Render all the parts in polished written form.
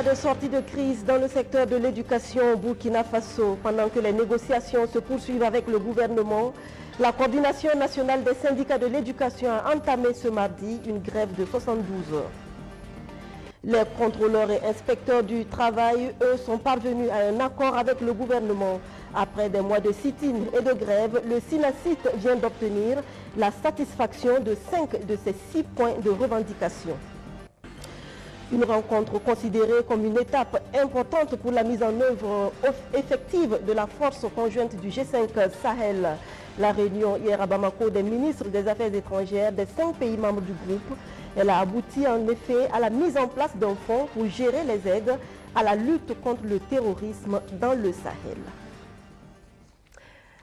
pas de sortie de crise dans le secteur de l'éducation au Burkina Faso. Pendant que les négociations se poursuivent avec le gouvernement, la coordination nationale des syndicats de l'éducation a entamé ce mardi une grève de 72 heures. Les contrôleurs et inspecteurs du travail, eux, sont parvenus à un accord avec le gouvernement. Après des mois de sit-in et de grève, le SYNACIT vient d'obtenir la satisfaction de 5 de ses 6 points de revendication. Une rencontre considérée comme une étape importante pour la mise en œuvre effective de la force conjointe du G5 Sahel. La réunion hier à Bamako des ministres des Affaires étrangères des 5 pays membres du groupe, elle a abouti en effet à la mise en place d'un fonds pour gérer les aides à la lutte contre le terrorisme dans le Sahel.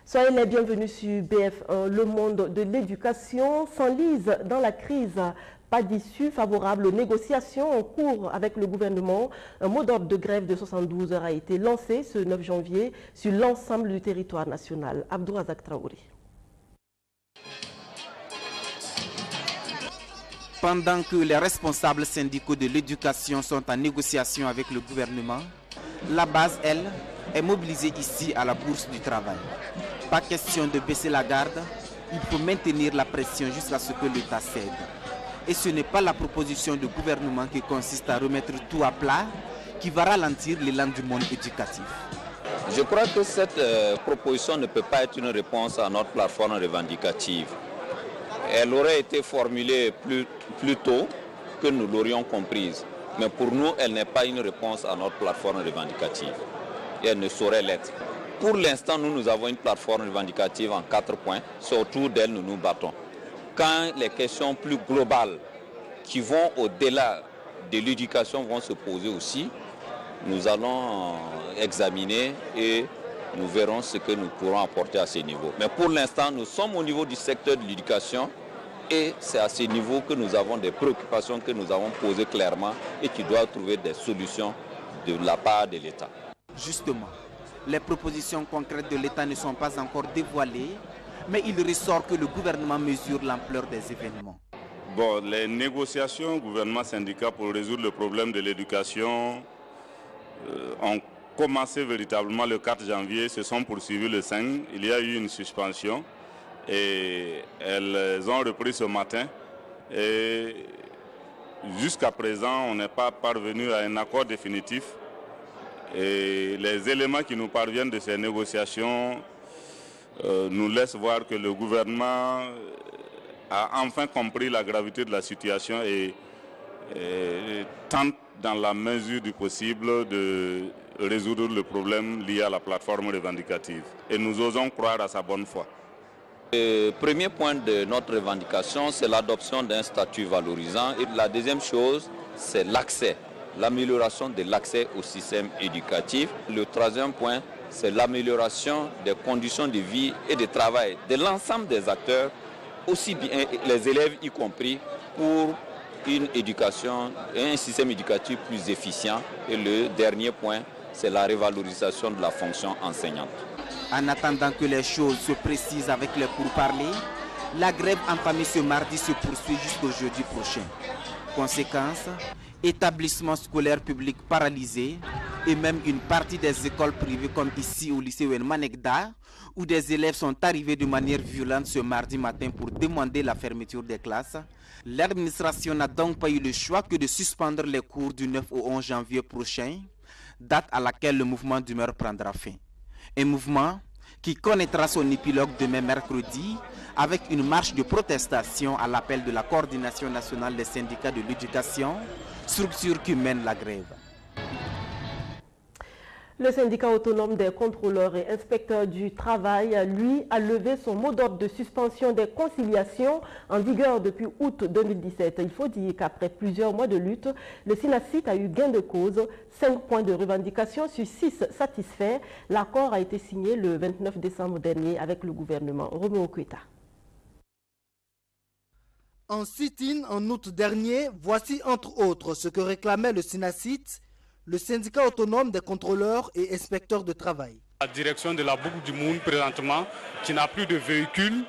Soyez les bienvenus sur BF1. Le monde de l'éducation s'enlise dans la crise. Pas d'issue favorable aux négociations en cours avec le gouvernement. Un mot d'ordre de grève de 72 heures a été lancé ce 9 janvier sur l'ensemble du territoire national. Abdourazak Traoré. Pendant que les responsables syndicaux de l'éducation sont en négociation avec le gouvernement, la base, elle, est mobilisée ici à la Bourse du Travail. Pas question de baisser la garde, il faut maintenir la pression jusqu'à ce que l'État cède. Et ce n'est pas la proposition du gouvernement qui consiste à remettre tout à plat qui va ralentir l'élan du monde éducatif. Je crois que cette proposition ne peut pas être une réponse à notre plateforme revendicative. Elle aurait été formulée plus tôt que nous l'aurions comprise. Mais pour nous, elle n'est pas une réponse à notre plateforme revendicative. Et elle ne saurait l'être. Pour l'instant, nous avons une plateforme revendicative en 4 points. C'est autour d'elle nous nous battons. Quand les questions plus globales qui vont au-delà de l'éducation vont se poser aussi, nous allons examiner et nous verrons ce que nous pourrons apporter à ce niveau. Mais pour l'instant, nous sommes au niveau du secteur de l'éducation et c'est à ce niveau que nous avons des préoccupations que nous avons posées clairement et qui doivent trouver des solutions de la part de l'État. Justement, les propositions concrètes de l'État ne sont pas encore dévoilées, mais il ressort que le gouvernement mesure l'ampleur des événements. Bon, les négociations gouvernement-syndicat pour résoudre le problème de l'éducation ont commencé véritablement le 4 janvier, se sont poursuivies le 5. Il y a eu une suspension et elles ont repris ce matin. Et jusqu'à présent, on n'est pas parvenu à un accord définitif. Et les éléments qui nous parviennent de ces négociations nous laisse voir que le gouvernement a enfin compris la gravité de la situation et tente dans la mesure du possible de résoudre le problème lié à la plateforme revendicative. Et nous osons croire à sa bonne foi. Le premier point de notre revendication, c'est l'adoption d'un statut valorisant. Et la deuxième chose, c'est l'accès, l'amélioration de l'accès au système éducatif. Le troisième point, c'est l'amélioration des conditions de vie et de travail de l'ensemble des acteurs, aussi bien les élèves y compris, pour une éducation et un système éducatif plus efficient. Et le dernier point, c'est la revalorisation de la fonction enseignante. En attendant que les choses se précisent avec les pourparlers, la grève entamée ce mardi se poursuit jusqu'au jeudi prochain. Conséquence, établissements scolaires publics paralysés et même une partie des écoles privées comme ici au lycée Wenmanegda où des élèves sont arrivés de manière violente ce mardi matin pour demander la fermeture des classes. L'administration n'a donc pas eu le choix que de suspendre les cours du 9 au 11 janvier prochain, date à laquelle le mouvement d'humeur prendra fin. Un mouvement qui connaîtra son épilogue demain mercredi avec une marche de protestation à l'appel de la coordination nationale des syndicats de l'éducation, structure qui mène la grève. Le syndicat autonome des contrôleurs et inspecteurs du travail, lui, a levé son mot d'ordre de suspension des conciliations en vigueur depuis août 2017. Il faut dire qu'après plusieurs mois de lutte, le SYNACIT a eu gain de cause. 5 points de revendication sur 6 satisfaits. L'accord a été signé le 29 décembre dernier avec le gouvernement. Roméo Kweta. En sit-in en août dernier, voici entre autres ce que réclamait le SYNACIT, le syndicat autonome des contrôleurs et inspecteurs de travail. La direction de la Boucle du Monde présentement, qui n'a plus de véhicules,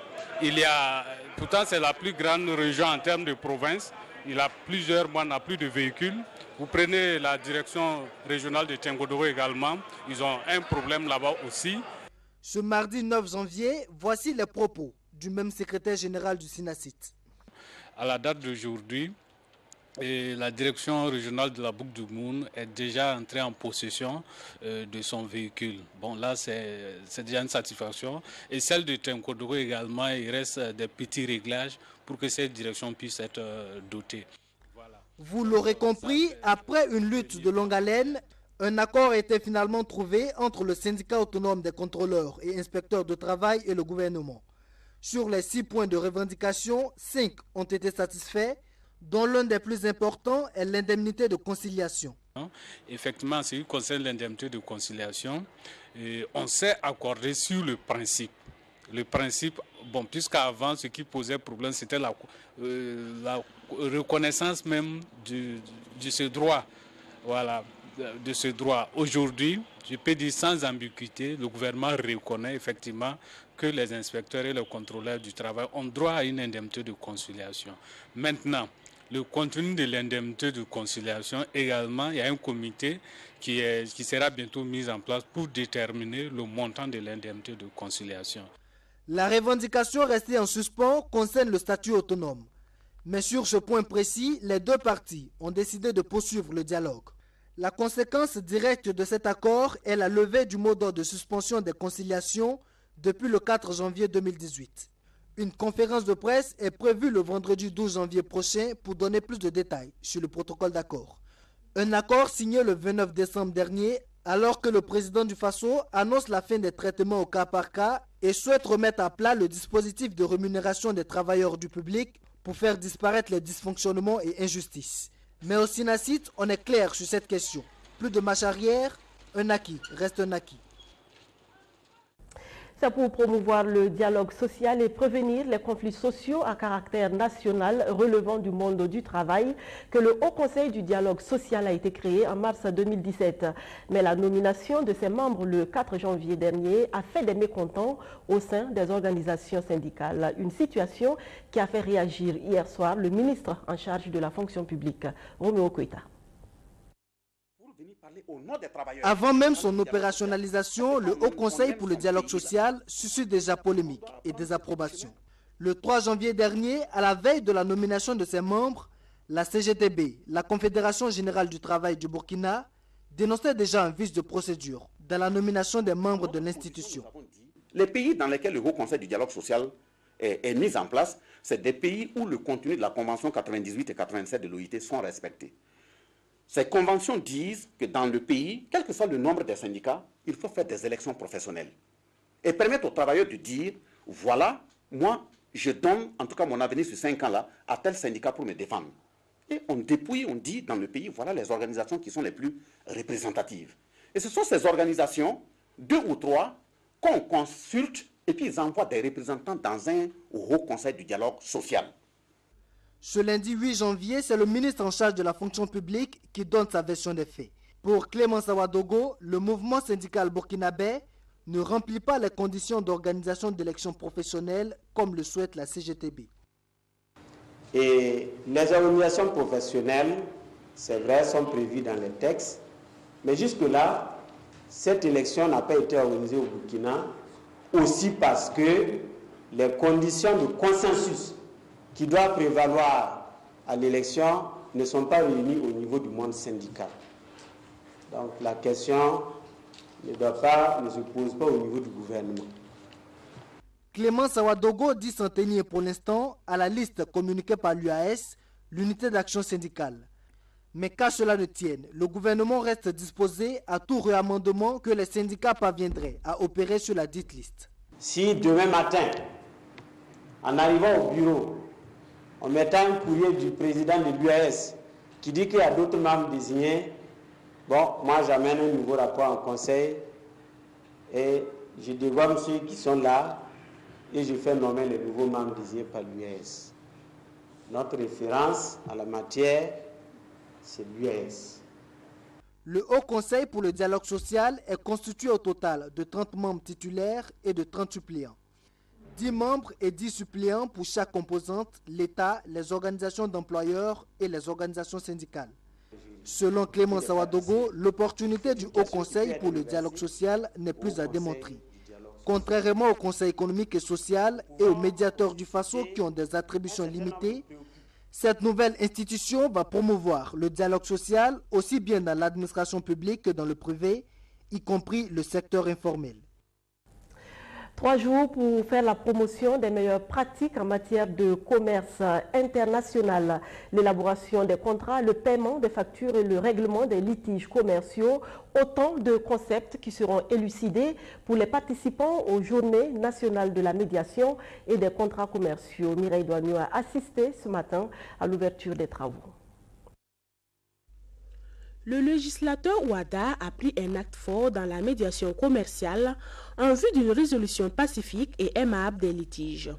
pourtant c'est la plus grande région en termes de province, il a plusieurs mois, n'a plus de véhicules. Vous prenez la direction régionale de Tengodoro également, ils ont un problème là-bas aussi. Ce mardi 9 janvier, voici les propos du même secrétaire général du SYNACIT. À la date d'aujourd'hui, la direction régionale de la Boucle du Moun est déjà entrée en possession de son véhicule. Bon, là, c'est déjà une satisfaction. Et celle de Tenkodoro également, il reste des petits réglages pour que cette direction puisse être dotée. Voilà. Vous l'aurez compris, après une lutte de longue haleine, un accord a été finalement trouvé entre le syndicat autonome des contrôleurs et inspecteurs de travail et le gouvernement. Sur les 6 points de revendication, 5 ont été satisfaits, dont l'un des plus importants est l'indemnité de conciliation. Effectivement, ce qui concerne l'indemnité de conciliation, on s'est accordé sur le principe. Le principe, bon, puisqu'avant, ce qui posait problème, c'était la reconnaissance même de ce droit. Voilà, de ce droit. Aujourd'hui, je peux dire sans ambiguïté, le gouvernement reconnaît effectivement que les inspecteurs et les contrôleurs du travail ont droit à une indemnité de conciliation. Maintenant, le contenu de l'indemnité de conciliation, également, il y a un comité qui sera bientôt mis en place pour déterminer le montant de l'indemnité de conciliation. La revendication restée en suspens concerne le statut autonome. Mais sur ce point précis, les deux parties ont décidé de poursuivre le dialogue. La conséquence directe de cet accord est la levée du mot d'ordre de suspension des conciliations depuis le 4 janvier 2018. Une conférence de presse est prévue le vendredi 12 janvier prochain pour donner plus de détails sur le protocole d'accord. Un accord signé le 29 décembre dernier alors que le président du Faso annonce la fin des traitements au cas par cas et souhaite remettre à plat le dispositif de rémunération des travailleurs du public pour faire disparaître les dysfonctionnements et injustices. Mais au SYNACIT, on est clair sur cette question. Plus de marche arrière, un acquis reste un acquis. C'est pour promouvoir le dialogue social et prévenir les conflits sociaux à caractère national relevant du monde du travail que le Haut Conseil du dialogue social a été créé en mars 2017. Mais la nomination de ses membres le 4 janvier dernier a fait des mécontents au sein des organisations syndicales. Une situation qui a fait réagir hier soir le ministre en charge de la fonction publique, Roméo Koïta. Avant même son opérationnalisation, le Haut Conseil pour le dialogue social suscite déjà polémique et désapprobation. Le 3 janvier dernier, à la veille de la nomination de ses membres, la CGTB, la Confédération Générale du Travail du Burkina, dénonçait déjà un vice de procédure dans la nomination des membres de l'institution. Les pays dans lesquels le Haut Conseil du dialogue social est mis en place, c'est des pays où le contenu de la Convention 98 et 87 de l'OIT sont respectés. Ces conventions disent que dans le pays, quel que soit le nombre des syndicats, il faut faire des élections professionnelles et permettre aux travailleurs de dire, voilà, moi, je donne en tout cas mon avenir sur 5 ans là à tel syndicat pour me défendre. Et on dépouille, on dit dans le pays, voilà les organisations qui sont les plus représentatives. Et ce sont ces organisations, 2 ou 3, qu'on consulte et puis ils envoient des représentants dans un Haut Conseil du dialogue social. Ce lundi 8 janvier, c'est le ministre en charge de la fonction publique qui donne sa version des faits. Pour Clément Ouedraogo, le mouvement syndical burkinabé ne remplit pas les conditions d'organisation d'élections professionnelles comme le souhaite la CGTB. Et les organisations professionnelles, c'est vrai, sont prévues dans les textes, mais jusque-là, cette élection n'a pas été organisée au Burkina, aussi parce que les conditions de consensus qui doivent prévaloir à l'élection ne sont pas réunies au niveau du monde syndical. Donc la question ne se pose pas au niveau du gouvernement. Clément Ouedraogo dit s'en tenir pour l'instant à la liste communiquée par l'UAS, l'unité d'action syndicale. Mais qu'à cela ne tienne, le gouvernement reste disposé à tout réamendement que les syndicats parviendraient à opérer sur la dite liste. Si demain matin, en arrivant au bureau, en mettant un courrier du président de l'UAS qui dit qu'il y a d'autres membres désignés, bon, moi j'amène un nouveau rapport en conseil et je dégomme ceux qui sont là et je fais nommer les nouveaux membres désignés par l'UAS. Notre référence à la matière, c'est l'UAS. Le Haut Conseil pour le dialogue social est constitué au total de 30 membres titulaires et de 30 suppléants. 10 membres et 10 suppléants pour chaque composante, l'État, les organisations d'employeurs et les organisations syndicales. Selon Clément Sawadogo, l'opportunité du Haut Conseil pour le dialogue social n'est plus à démontrer. Contrairement au Conseil économique et social et aux médiateurs du Faso qui ont des attributions limitées, cette nouvelle institution va promouvoir le dialogue social aussi bien dans l'administration publique que dans le privé, y compris le secteur informel. 3 jours pour faire la promotion des meilleures pratiques en matière de commerce international, l'élaboration des contrats, le paiement des factures et le règlement des litiges commerciaux, autant de concepts qui seront élucidés pour les participants aux Journées nationales de la médiation et des contrats commerciaux. Mireille Douagno a assisté ce matin à l'ouverture des travaux. Le législateur Ouada a pris un acte fort dans la médiation commerciale en vue d'une résolution pacifique et aimable des litiges.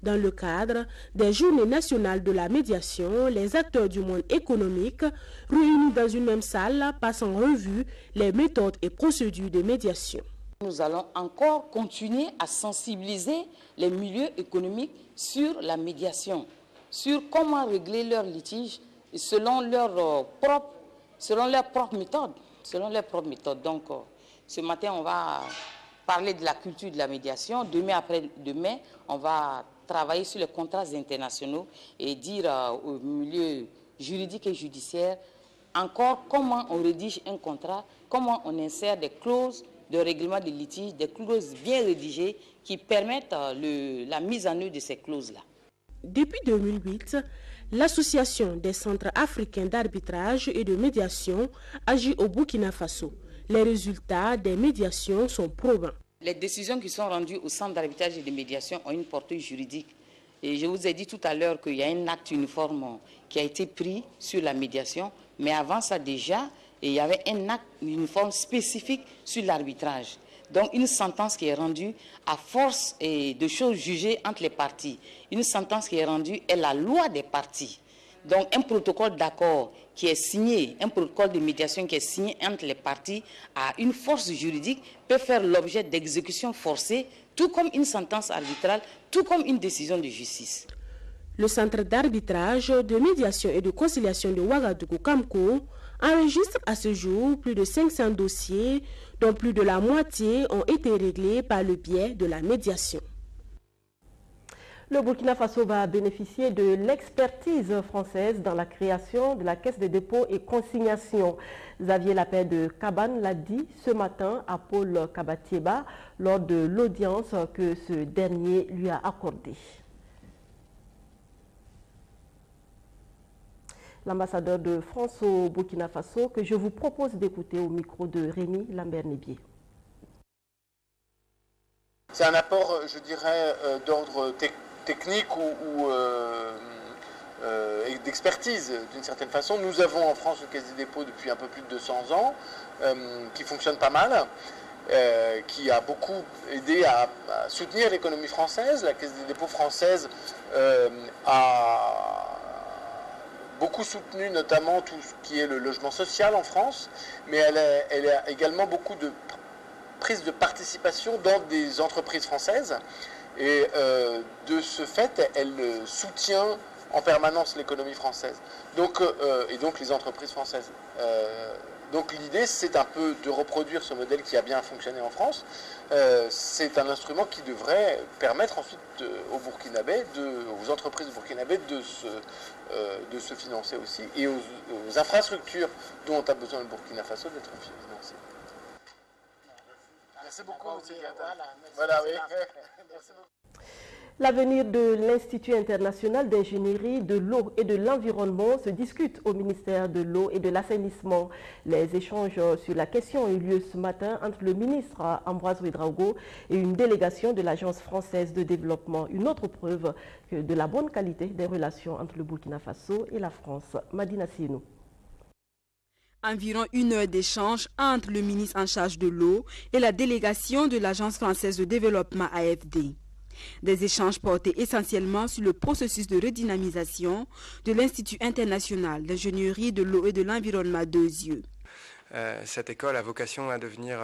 Dans le cadre des Journées nationales de la médiation, les acteurs du monde économique, réunis dans une même salle, passent en revue les méthodes et procédures de médiation. Nous allons encore continuer à sensibiliser les milieux économiques sur la médiation, sur comment régler leurs litiges selon leurs propres méthodes. Donc, ce matin, on va parler de la culture de la médiation. Demain, après-demain, on va travailler sur les contrats internationaux et dire au milieu juridique et judiciaire encore comment on rédige un contrat, comment on insère des clauses de règlement des litiges, des clauses bien rédigées qui permettent la mise en œuvre de ces clauses-là. Depuis 2008, l'Association des centres africains d'arbitrage et de médiation agit au Burkina Faso. Les résultats des médiations sont probants. Les décisions qui sont rendues au centre d'arbitrage et de médiation ont une portée juridique. Et je vous ai dit tout à l'heure qu'il y a un acte uniforme qui a été pris sur la médiation, mais avant ça déjà, il y avait un acte uniforme spécifique sur l'arbitrage. Donc une sentence qui est rendue à force de choses jugées entre les parties. Une sentence qui est rendue est la loi des parties. Donc un protocole d'accord qui est signé, un protocole de médiation qui est signé entre les parties à une force juridique peut faire l'objet d'exécution forcée, tout comme une sentence arbitrale, tout comme une décision de justice. Le centre d'arbitrage, de médiation et de conciliation de Ouagadougou-Kamko enregistre à ce jour plus de 500 dossiers, dont plus de la moitié ont été réglés par le biais de la médiation. Le Burkina Faso va bénéficier de l'expertise française dans la création de la Caisse de dépôt et consignation. Xavier Lapin de Cabane l'a dit ce matin à Paul Kabatieba lors de l'audience que ce dernier lui a accordée. L'ambassadeur de France au Burkina Faso, que je vous propose d'écouter au micro de Rémi Lambert-Nébier. C'est un apport, je dirais, d'ordre technique ou d'expertise, d'une certaine façon. Nous avons en France une caisse des dépôts depuis un peu plus de 200 ans, qui fonctionne pas mal, qui a beaucoup aidé à soutenir l'économie française. La caisse des dépôts française a beaucoup soutenu notamment tout ce qui est le logement social en France, mais elle a également beaucoup de prise de participation dans des entreprises françaises. Et de ce fait, elle soutient en permanence l'économie française, et donc les entreprises françaises. Donc l'idée, c'est un peu de reproduire ce modèle qui a bien fonctionné en France. C'est un instrument qui devrait permettre ensuite aux Burkinabés, aux entreprises burkinabées de se financer aussi, et aux infrastructures dont a besoin le Burkina Faso d'être financées. Merci beaucoup, M. Gata. Voilà, oui. Merci beaucoup. L'avenir de l'Institut international d'ingénierie de l'eau et de l'environnement se discute au ministère de l'eau et de l'assainissement. Les échanges sur la question ont eu lieu ce matin entre le ministre Ambroise Ouédraogo et une délégation de l'Agence française de développement. Une autre preuve de la bonne qualité des relations entre le Burkina Faso et la France. Madina Sienou. Environ 1 heure d'échange entre le ministre en charge de l'eau et la délégation de l'Agence française de développement AFD. Des échanges portés essentiellement sur le processus de redynamisation de l'Institut international d'ingénierie de l'eau et de l'environnement 2 yeux. Cette école a vocation à devenir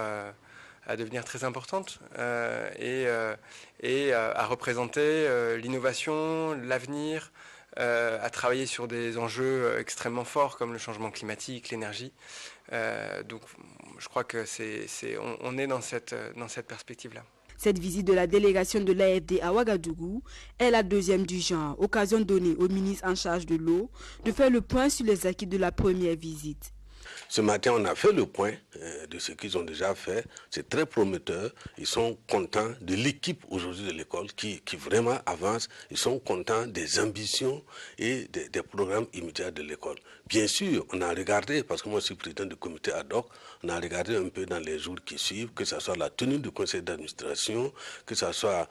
devenir très importante et à représenter l'innovation, l'avenir, à travailler sur des enjeux extrêmement forts comme le changement climatique, l'énergie. Donc je crois que on est dans cette perspective-là. Cette visite de la délégation de l'AFD à Ouagadougou est la deuxième du genre, occasion donnée au ministre en charge de l'eau de faire le point sur les acquis de la première visite. Ce matin, on a fait le point de ce qu'ils ont déjà fait. C'est très prometteur. Ils sont contents de l'équipe aujourd'hui de l'école qui vraiment avance. Ils sont contents des ambitions et des programmes immédiats de l'école. Bien sûr, on a regardé, parce que moi je suis président du comité ad hoc, on a regardé un peu dans les jours qui suivent, que ce soit la tenue du conseil d'administration, que ce soit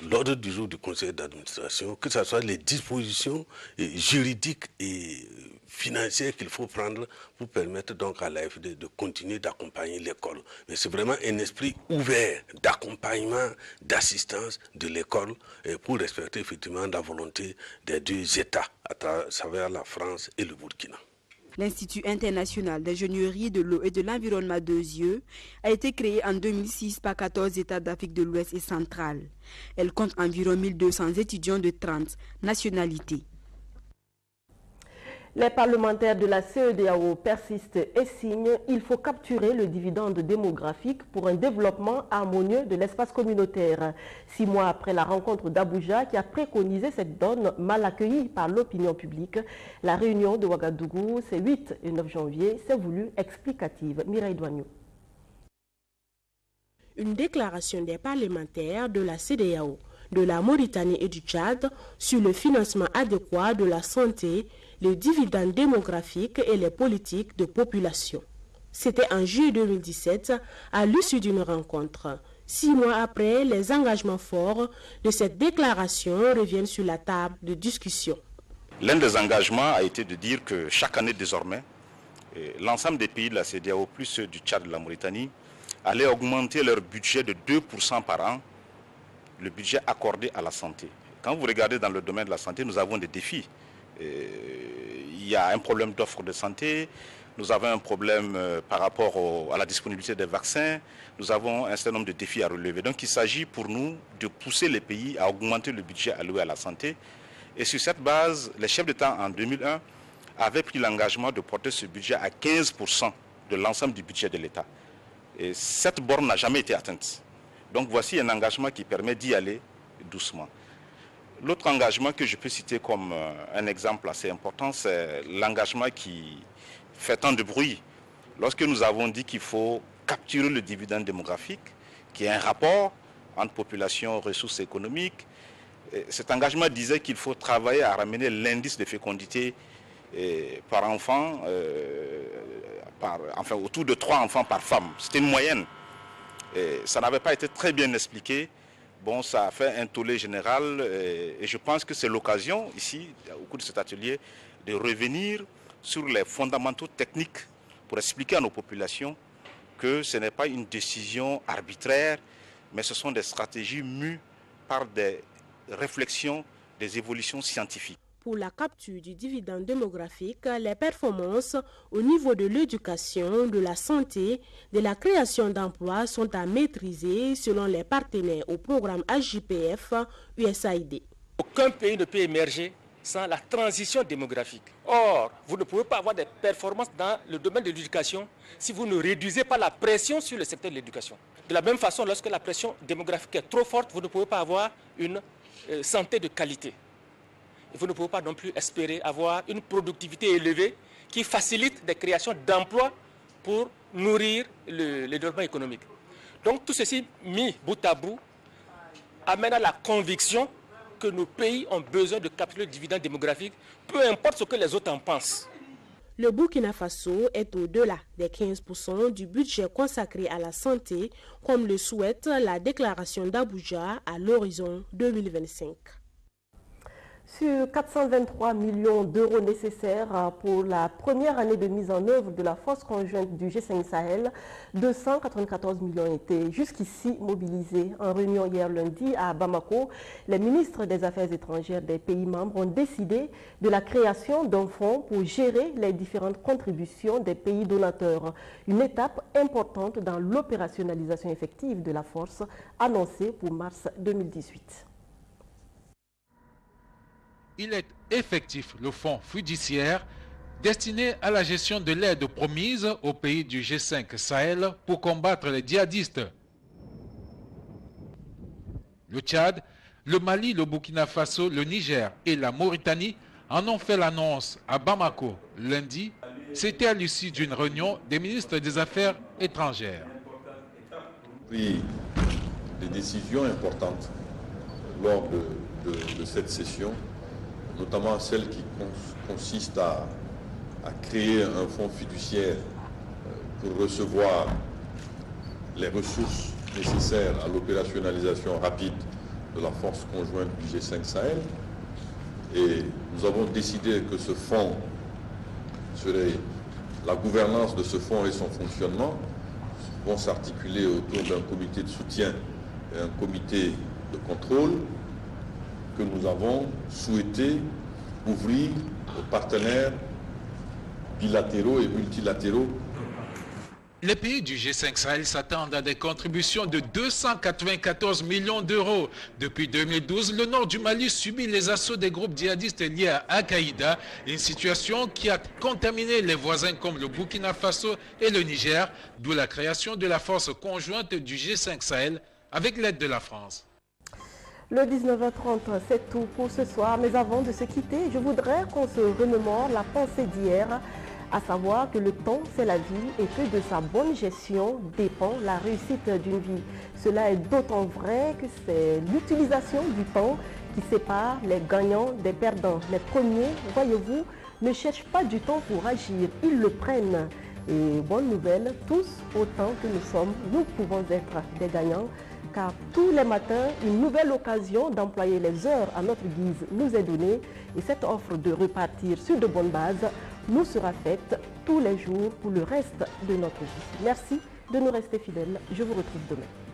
l'ordre du jour du conseil d'administration, que ce soit les dispositions juridiques et financières qu'il faut prendre pour permettre donc à l'AFD de continuer d'accompagner l'école. Mais c'est vraiment un esprit ouvert d'accompagnement, d'assistance de l'école pour respecter effectivement la volonté des deux États à travers la France et le Burkina. L'Institut international d'ingénierie de l'eau et de l'environnement d'Euzieux a été créé en 2006 par 14 États d'Afrique de l'Ouest et centrale. Elle compte environ 1200 étudiants de 30 nationalités. Les parlementaires de la CEDEAO persistent et signent « Il faut capturer le dividende démographique pour un développement harmonieux de l'espace communautaire ». 6 mois après la rencontre d'Abuja qui a préconisé cette donne mal accueillie par l'opinion publique, la réunion de Ouagadougou, ces 8 et 9 janvier, s'est voulue explicative. Mireille Douagnou. Une déclaration des parlementaires de la CEDEAO, de la Mauritanie et du Tchad sur le financement adéquat de la santé, les dividendes démographiques et les politiques de population. C'était en juillet 2017, à l'issue d'une rencontre. 6 mois après, les engagements forts de cette déclaration reviennent sur la table de discussion. L'un des engagements a été de dire que chaque année désormais, l'ensemble des pays de la CEDEAO, plus ceux du Tchad et de la Mauritanie, allaient augmenter leur budget de 2% par an, le budget accordé à la santé. Quand vous regardez dans le domaine de la santé, nous avons des défis. Il y a un problème d'offre de santé, nous avons un problème par rapport à la disponibilité des vaccins, nous avons un certain nombre de défis à relever. Donc il s'agit pour nous de pousser les pays à augmenter le budget alloué à la santé. Et sur cette base, les chefs d'État en 2001 avaient pris l'engagement de porter ce budget à 15% de l'ensemble du budget de l'État. Et cette borne n'a jamais été atteinte. Donc voici un engagement qui permet d'y aller doucement. L'autre engagement que je peux citer comme un exemple assez important, c'est l'engagement qui fait tant de bruit. Lorsque nous avons dit qu'il faut capturer le dividende démographique, qui est un rapport entre population, ressources économiques, cet engagement disait qu'il faut travailler à ramener l'indice de fécondité par enfant, enfin autour de 3 enfants par femme. C'était une moyenne. Et ça n'avait pas été très bien expliqué. Bon, ça a fait un tollé général et je pense que c'est l'occasion, ici, au cours de cet atelier, de revenir sur les fondamentaux techniques pour expliquer à nos populations que ce n'est pas une décision arbitraire, mais ce sont des stratégies mues par des réflexions, des évolutions scientifiques. Pour la capture du dividende démographique, les performances au niveau de l'éducation, de la santé, de la création d'emplois sont à maîtriser selon les partenaires au programme AJPF USAID. Aucun pays ne peut émerger sans la transition démographique. Or, vous ne pouvez pas avoir des performances dans le domaine de l'éducation si vous ne réduisez pas la pression sur le secteur de l'éducation. De la même façon, lorsque la pression démographique est trop forte, vous ne pouvez pas avoir une santé de qualité. Vous ne pouvez pas non plus espérer avoir une productivité élevée qui facilite des créations d'emplois pour nourrir le développement économique. Donc tout ceci mis bout à bout amène à la conviction que nos pays ont besoin de capturer le dividende démographique, peu importe ce que les autres en pensent. Le Burkina Faso est au-delà des 15% du budget consacré à la santé, comme le souhaite la déclaration d'Abuja à l'horizon 2025. Sur 423 millions d'euros nécessaires pour la première année de mise en œuvre de la force conjointe du G5 Sahel, 294 millions étaient jusqu'ici mobilisés. En réunion hier lundi à Bamako, les ministres des Affaires étrangères des pays membres ont décidé de la création d'un fonds pour gérer les différentes contributions des pays donateurs. Une étape importante dans l'opérationnalisation effective de la force annoncée pour mars 2018. Il est effectif, le fonds fiduciaire destiné à la gestion de l'aide promise aux pays du G5 Sahel pour combattre les djihadistes. Le Tchad, le Mali, le Burkina Faso, le Niger et la Mauritanie en ont fait l'annonce à Bamako lundi. C'était à l'issue d'une réunion des ministres des Affaires étrangères. Pris des décisions importantes lors de cette session, notamment celle qui consiste à créer un fonds fiduciaire pour recevoir les ressources nécessaires à l'opérationnalisation rapide de la force conjointe du G5 Sahel. Et nous avons décidé que ce fonds serait, la gouvernance de ce fonds et son fonctionnement vont s'articuler autour d'un comité de soutien et un comité de contrôle que nous avons souhaité ouvrir aux partenaires bilatéraux et multilatéraux. Les pays du G5 Sahel s'attendent à des contributions de 294 millions d'euros. Depuis 2012, le nord du Mali subit les assauts des groupes djihadistes liés à Al-Qaïda, une situation qui a contaminé les voisins comme le Burkina Faso et le Niger, d'où la création de la force conjointe du G5 Sahel avec l'aide de la France. Le 19h30, c'est tout pour ce soir. Mais avant de se quitter, je voudrais qu'on se remémore la pensée d'hier, à savoir que le temps, c'est la vie et que de sa bonne gestion dépend la réussite d'une vie. Cela est d'autant vrai que c'est l'utilisation du temps qui sépare les gagnants des perdants. Les premiers, voyez-vous, ne cherchent pas du temps pour agir, ils le prennent. Et bonne nouvelle, tous autant que nous sommes, nous pouvons être des gagnants. Car tous les matins, une nouvelle occasion d'employer les heures à notre guise nous est donnée et cette offre de repartir sur de bonnes bases nous sera faite tous les jours pour le reste de notre vie. Merci de nous rester fidèles. Je vous retrouve demain.